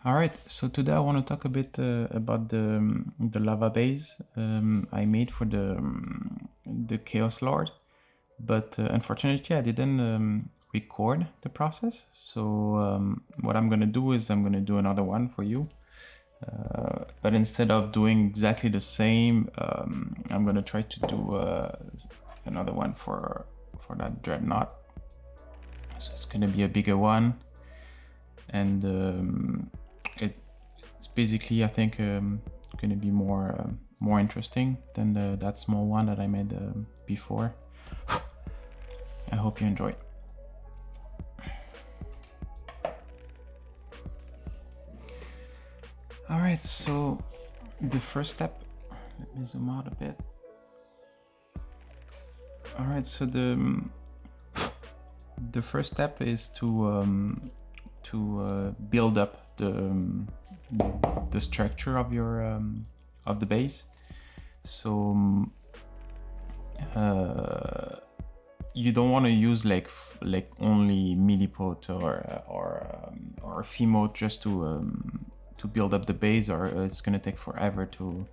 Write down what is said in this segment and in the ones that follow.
All right, so today I want to talk a bit about the lava base I made for the Chaos Lord, but unfortunately I didn't record the process. So what I'm gonna do is I'm gonna do another one for you, but instead of doing exactly the same, I'm gonna try to do another one for that dreadnought. So it's gonna be a bigger one, and it's basically, I think, going to be more interesting than that small one that I made before. I hope you enjoy. All right, so the first step. Let me zoom out a bit. All right, so the first step is to build up the structure of your of the base. So you don't want to use like only milliput or Fimo just to build up the base, or it's gonna take forever to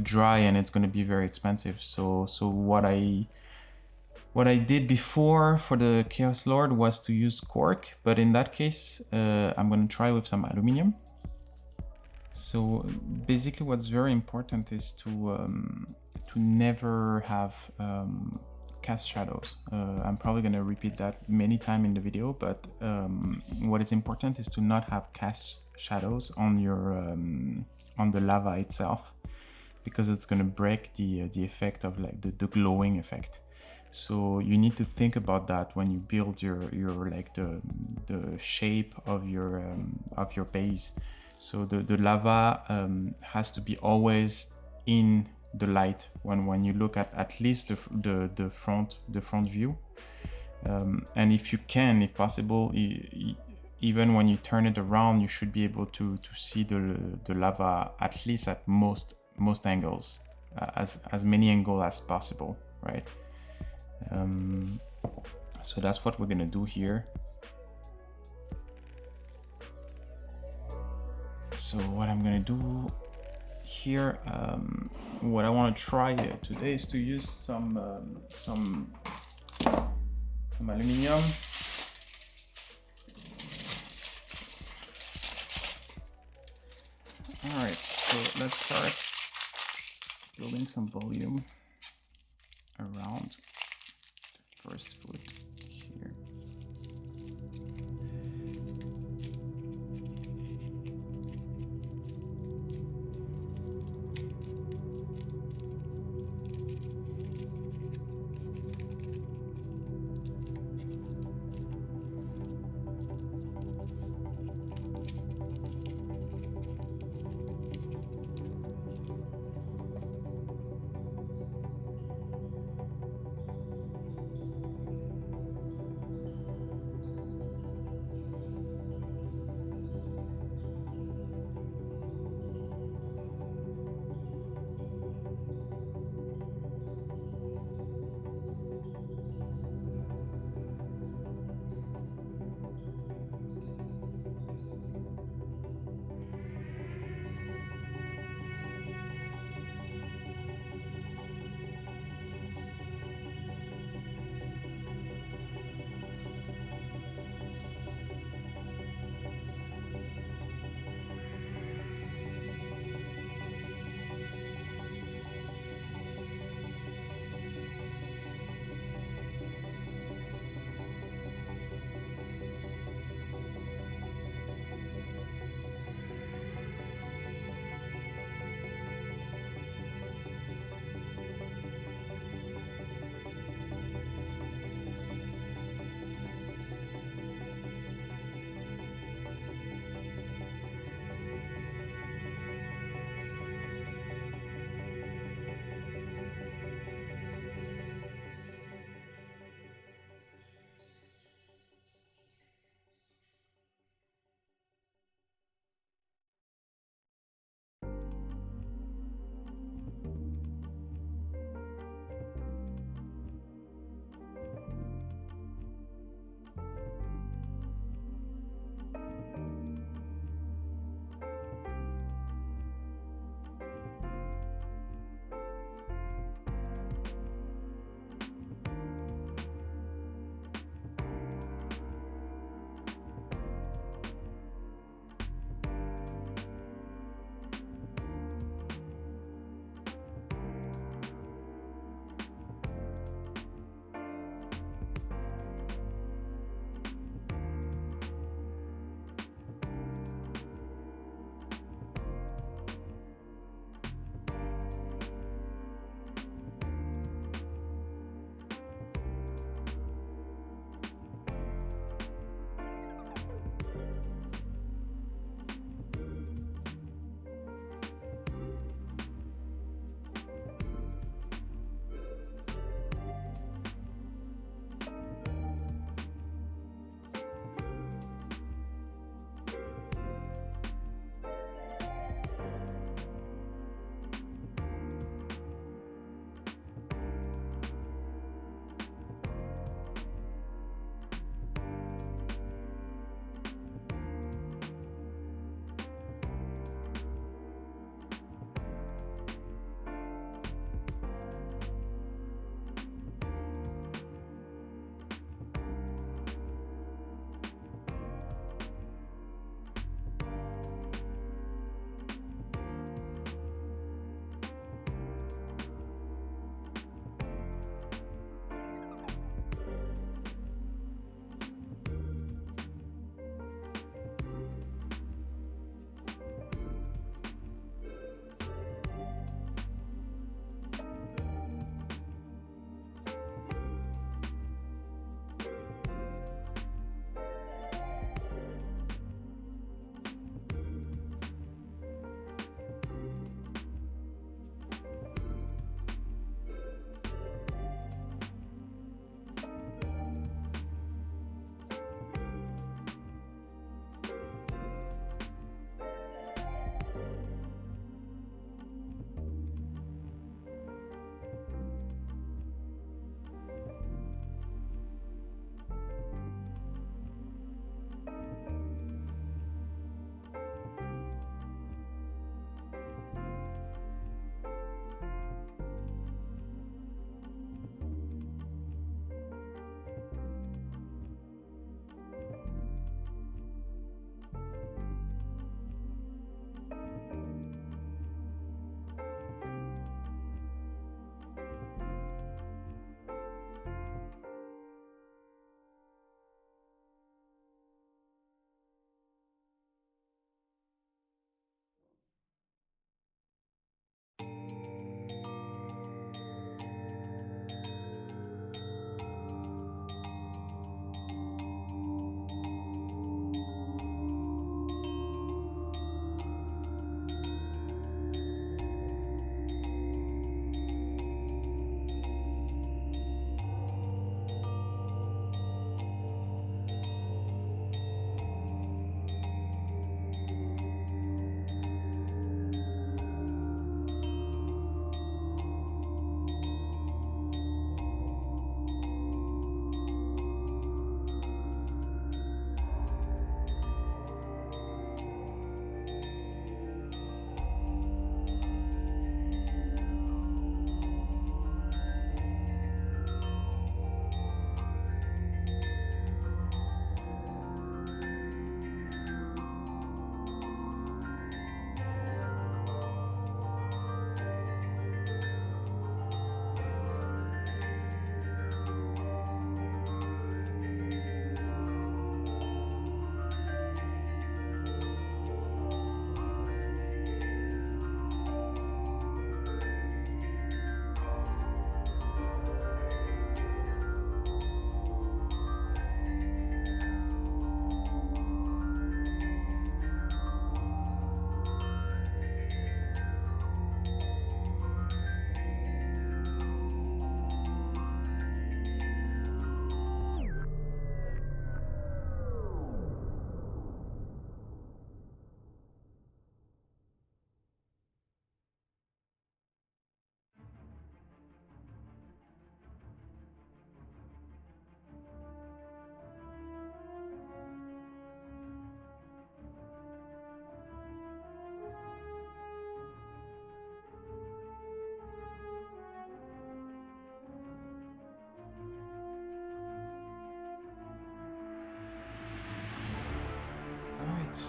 dry, and it's gonna be very expensive. So what I did before for the Chaos Lord was to use cork, but in that case, I'm gonna try with some aluminium. So basically, what's very important is to never have cast shadows. I'm probably gonna repeat that many times in the video, but what is important is to not have cast shadows on your on the lava itself, because it's gonna break the effect of like the glowing effect. So you need to think about that when you build your like the shape of your base. So the lava has to be always in the light when you look at least the front view, and if you can, if possible, even when you turn it around, you should be able to see the lava at least at most angles, as many angles as possible, right? So that's what we're gonna do here. So what I'm gonna do here, what I want to try today is to use some aluminium. All right, so let's start building some volume around the first foot here.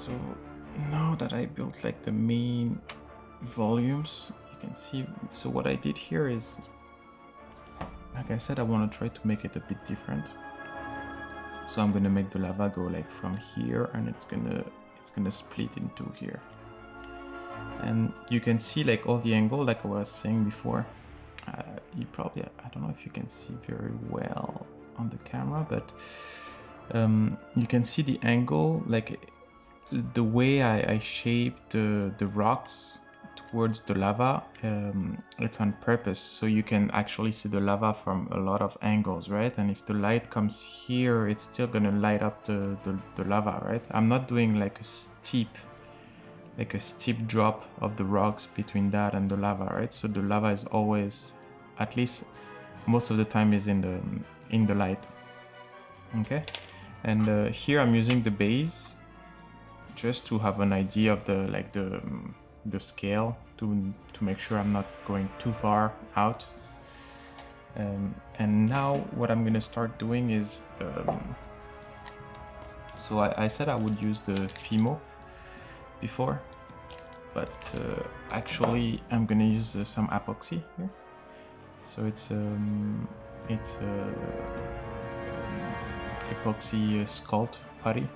So now that I built like the main volumes, you can see, so what I did here is, like I said, I want to try to make it a bit different. So I'm gonna make the lava go like from here, and it's gonna split into here. And you can see like all the angle, like I was saying before. You probably, I don't know if you can see very well on the camera, but you can see the angle, like the way I shaped the rocks towards the lava. It's on purpose, so you can actually see the lava from a lot of angles, right? And if the light comes here, it's still gonna light up the lava, right? I'm not doing like a steep drop of the rocks between that and the lava, right? So the lava is always, at least most of the time, is in the light. Okay, and here I'm using the base just to have an idea of the scale, to make sure I'm not going too far out. And now what I'm gonna start doing is, so I said I would use the Fimo before, but actually I'm gonna use some Apoxie here. So it's Epoxy Sculpt putty.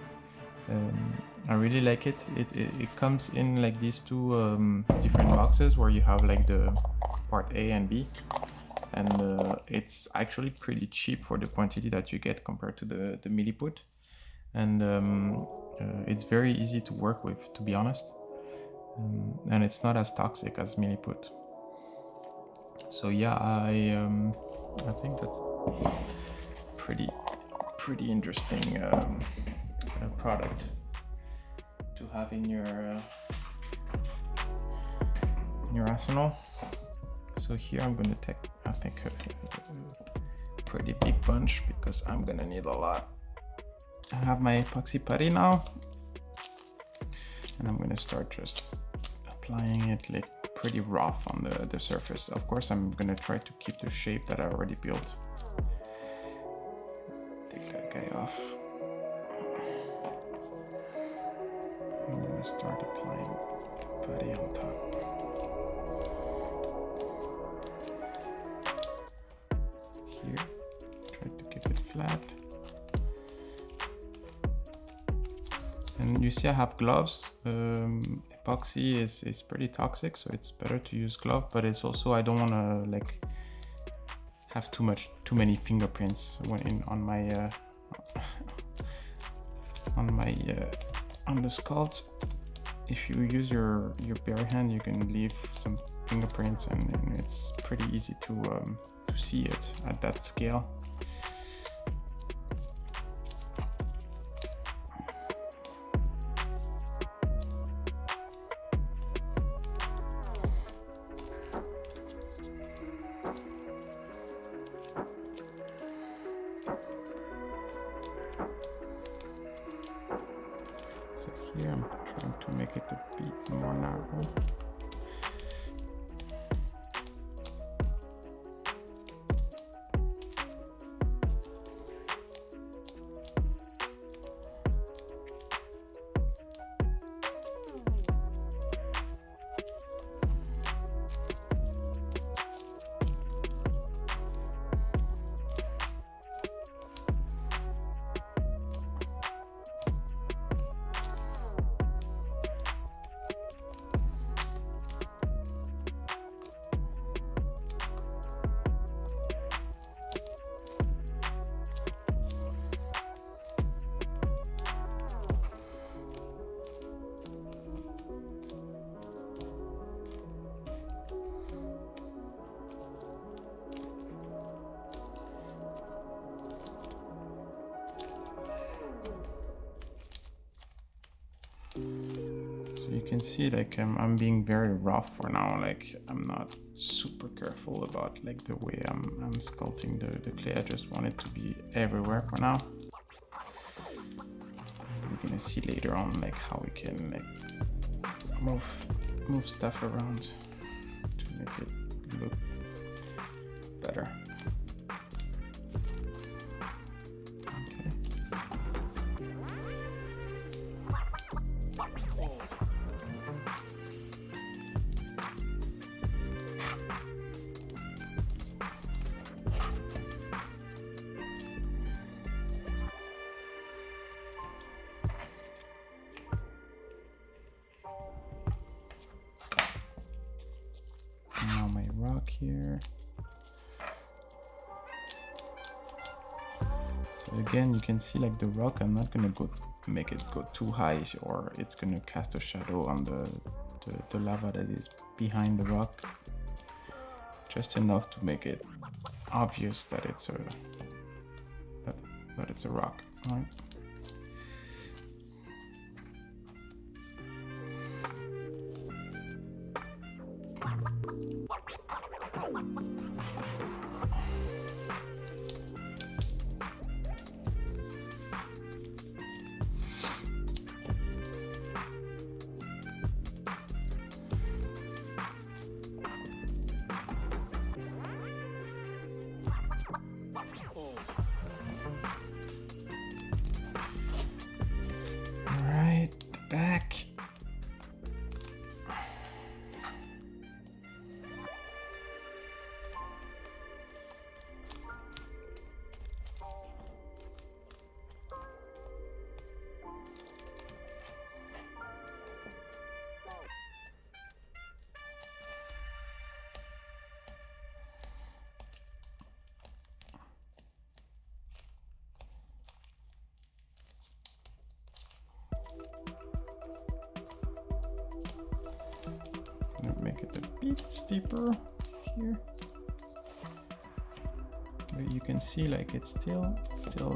I really like it. It comes in like these two different boxes where you have like the part A and B, and it's actually pretty cheap for the quantity that you get compared to the milliput, and it's very easy to work with, to be honest, and it's not as toxic as milliput. So yeah, I think that's pretty interesting product to have in your arsenal. So here I'm gonna take, I think, a pretty big bunch because I'm gonna need a lot. I have my epoxy putty now, and I'm gonna start just applying it like pretty rough on the surface. Of course, I'm gonna try to keep the shape that I already built. Take that guy off. I'm gonna start applying putty on top. Here, try to keep it flat. And you see I have gloves. Epoxy is pretty toxic, so it's better to use glove, but it's also, I don't want to like have too many fingerprints when on the sculpt. If you use your bare hand, you can leave some fingerprints, and it's pretty easy to see it at that scale. Here I'm trying to make it a bit more narrow. You can see like I'm being very rough for now. Like I'm not super careful about like the way I'm sculpting the clay. I just want it to be everywhere for now. We're gonna see later on like how we can like move stuff around to make it look better. here. So again, you can see like the rock, I'm not gonna make it go too high, or it's gonna cast a shadow on the lava that is behind the rock. Just enough to make it obvious that it's a that it's a rock, right? Back. Make it a bit steeper here, but you can see like it's still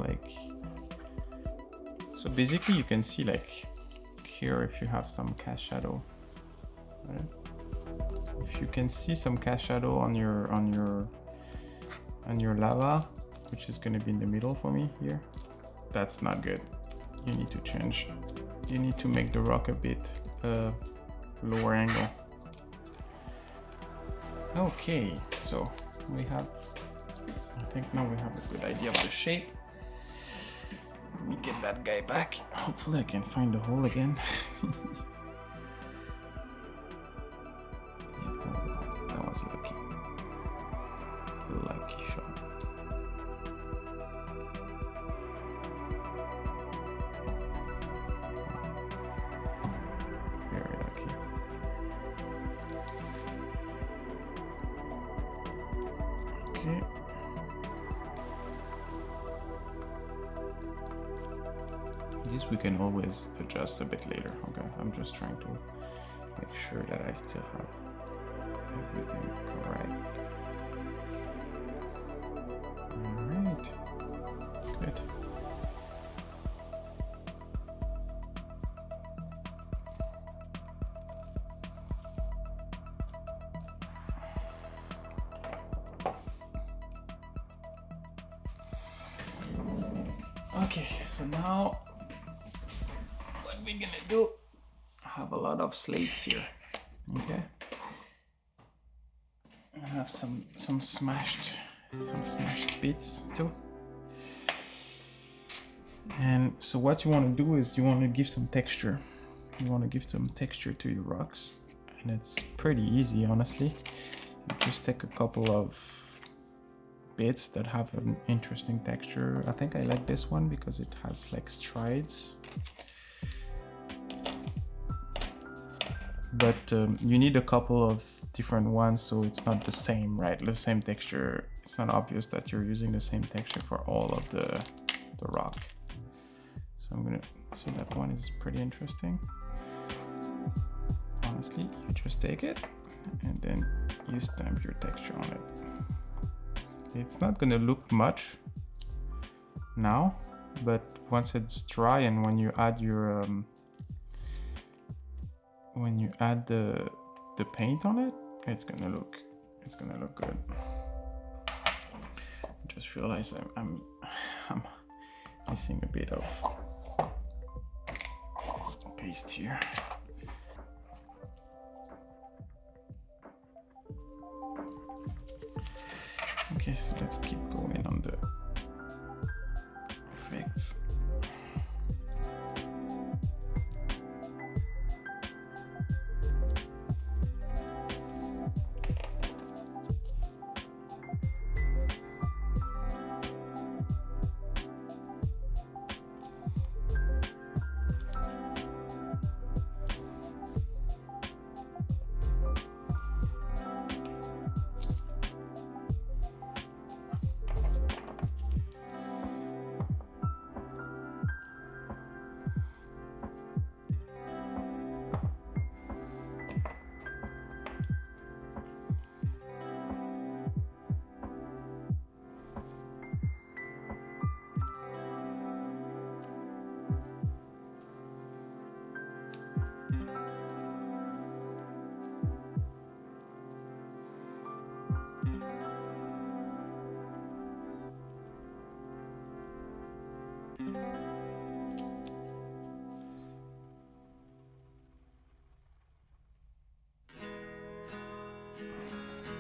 like, so basically you can see like here if you have some cast shadow, right? If you can see some cast shadow on your lava, which is going to be in the middle for me here, that's not good. You need to change, you need to make the rock a bit lower angle. Okay, so we have, I think now we have a good idea of the shape. Let me get that guy back. Hopefully I can find the hole again. That was lucky. Lucky shot. Very lucky. Okay. This we can always adjust a bit later. Okay, I'm just trying to make sure that I still have everything correct. Alright, good. Okay, so now what we're gonna do, I have a lot of slates here, okay? I have some smashed bits too. And so what you want to do is you want to give some texture. You want to give some texture to your rocks, and it's pretty easy, honestly. You just take a couple of bits that have an interesting texture. I think I like this one because it has like strides. But you need a couple of different ones so it's not the same, right? The same texture. It's not obvious that you're using the same texture for all of the rock. So I'm gonna see that one is pretty interesting. Honestly, you just take it and then you stamp your texture on it. It's not gonna look much now, but once it's dry and when you add your the paint on it, it's gonna look good. I just realized I'm missing a bit of paste here. Okay, so let's keep going on the effects.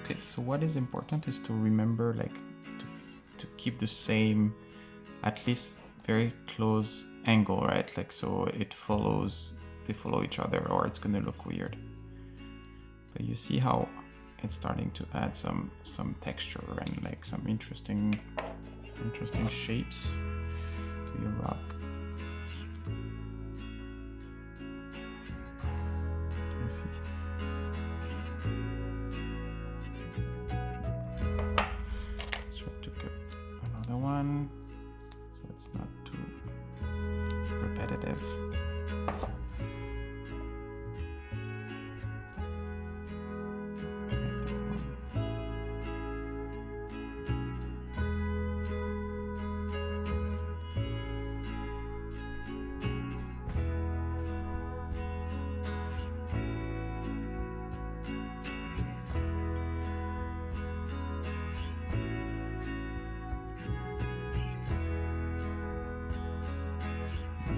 Okay, so what is important is to remember like to keep the same, at least very close angle, right? Like so they follow each other, or it's gonna look weird. But you see how it's starting to add some texture and like some interesting shapes to your rock. You see. Let's try to get another one so it's not too repetitive.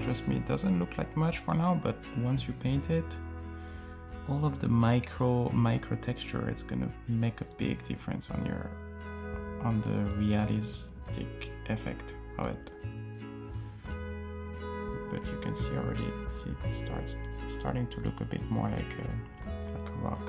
Trust me, it doesn't look like much for now, but once you paint it, all of the micro texture, it's gonna make a big difference on the realistic effect of it. But you can see already, it's starting to look a bit more like a rock.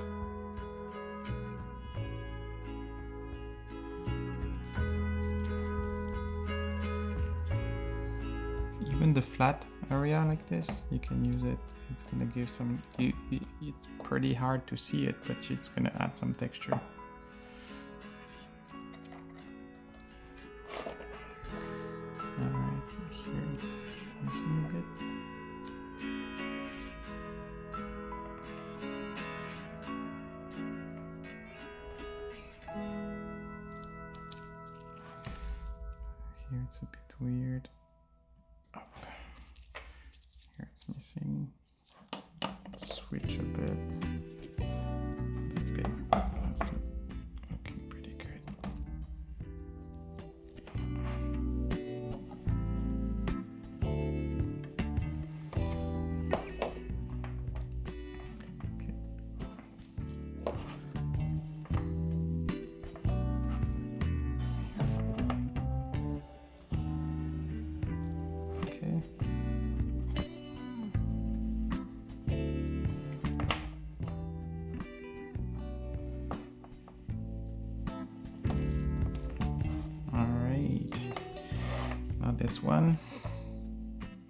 Even the flat area like this, you can use it. It's gonna give some. It's pretty hard to see it, but it's gonna add some texture. Alright, here it's missing a bit. Here it's a bit weird. Here it's missing. Let's switch a bit. That's looking pretty good. Okay. This one,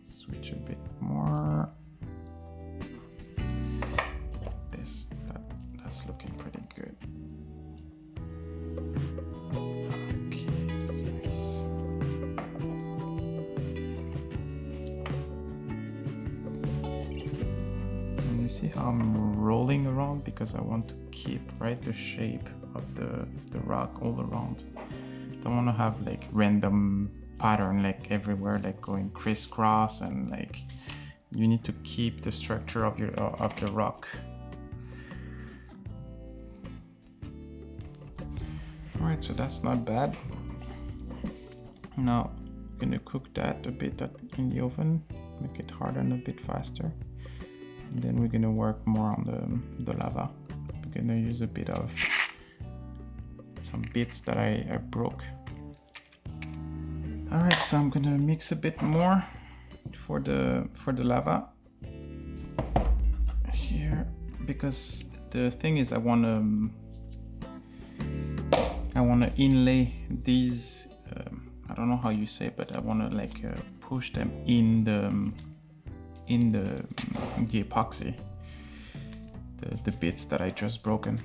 switch a bit more. That's looking pretty good. Okay, that's nice. And you see how I'm rolling around because I want to keep the shape of the rock all around. Don't want to have like random pattern like everywhere, like going crisscross, and like you need to keep the structure of the rock. All right, so that's not bad. Now I'm gonna cook that a bit in the oven, make it harden a bit faster, and then we're gonna work more on the lava. We're gonna use a bit of some bits that I broke. All right, so I'm gonna mix a bit more for the lava here, because the thing is I wanna inlay these. I don't know how you say, but I wanna like push them in the epoxy, the bits that I just broken.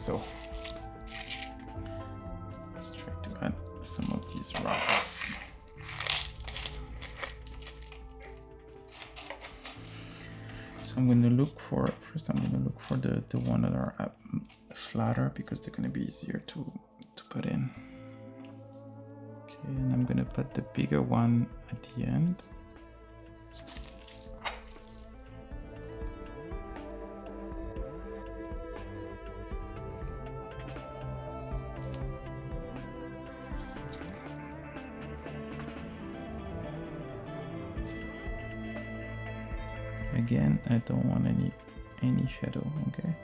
So let's try to add some of these rocks. So I'm going to look for, first I'm going to look for the one that are flatter, because they're going to be easier to put in. Okay, and I'm going to put the bigger one at the end. Again, I don't want any shadow, okay?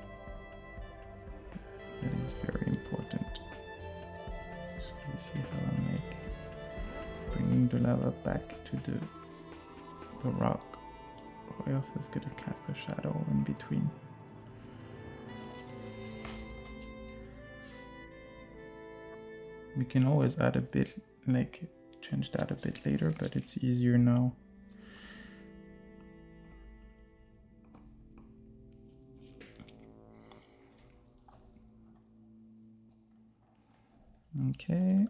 That is very important. So you see how I'm like bringing the lava back to the rock, or else it's gonna cast a shadow in between. We can always add a bit, like change that a bit later, but it's easier now. Okay,